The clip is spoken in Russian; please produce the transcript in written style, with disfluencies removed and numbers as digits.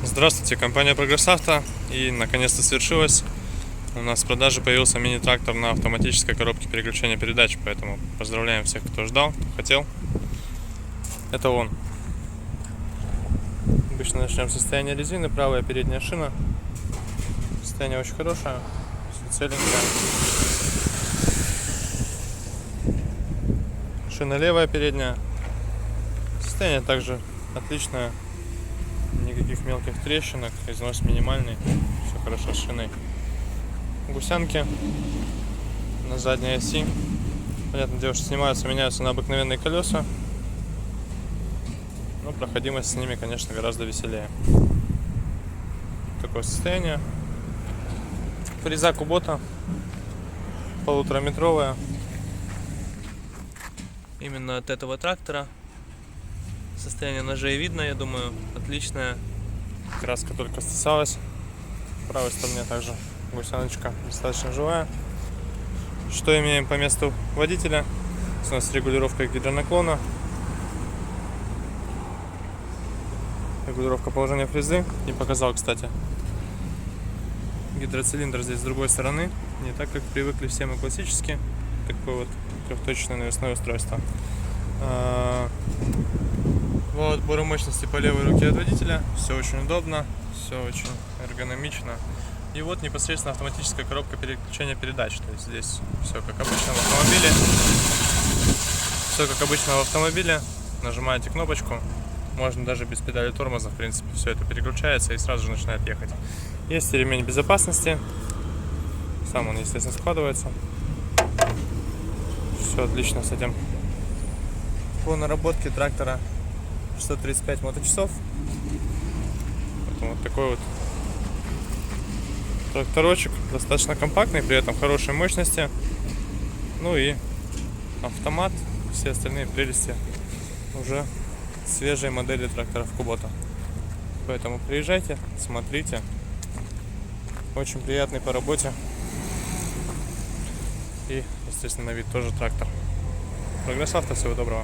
Здравствуйте, компания Progress Auto, и наконец-то свершилось. У нас в продаже появился мини-трактор на автоматической коробке переключения передач, поэтому поздравляем всех, кто ждал, хотел. Это он. Обычно начнем с состояния резины. Правая передняя шина. Состояние очень хорошее, все целенькое. Шина левая передняя. Состояние также отличное. Никаких мелких трещинок, износ минимальный, все хорошо с шиной. Гусянки на задней оси. Понятное дело, что снимаются, меняются на обыкновенные колеса. Но проходимость с ними, конечно, гораздо веселее. Такое состояние. Фреза Кубота 1,5-метровая. Именно от этого трактора. Состояние ножей видно, я думаю, отличное. Краска только стесалась. В правой стороне также гусяночка достаточно живая. Что имеем по месту водителя? У нас регулировка гидронаклона, регулировка положения фрезы. Не показал, кстати. Гидроцилиндр здесь с другой стороны, не так, как привыкли все мы классически. Такое вот трехточечное навесное устройство. Вот отбор мощности по левой руке от водителя. Все очень удобно, все очень эргономично. И вот непосредственно автоматическая коробка переключения передач. То есть здесь все как обычно в автомобиле. Все как обычно в автомобиле. Нажимаете кнопочку. Можно даже без педали тормоза, в принципе, все это переключается и сразу же начинает ехать. Есть ремень безопасности. Сам он, естественно, складывается. Все отлично с этим. По наработке трактора 635 моточасов. Поэтому вот такой вот тракторочек, достаточно компактный, при этом хорошей мощности. Ну и автомат, все остальные прелести уже свежей модели тракторов Kubota. Поэтому приезжайте, смотрите. Очень приятный по работе. И, естественно, на вид тоже трактор. Progress Auto, всего доброго.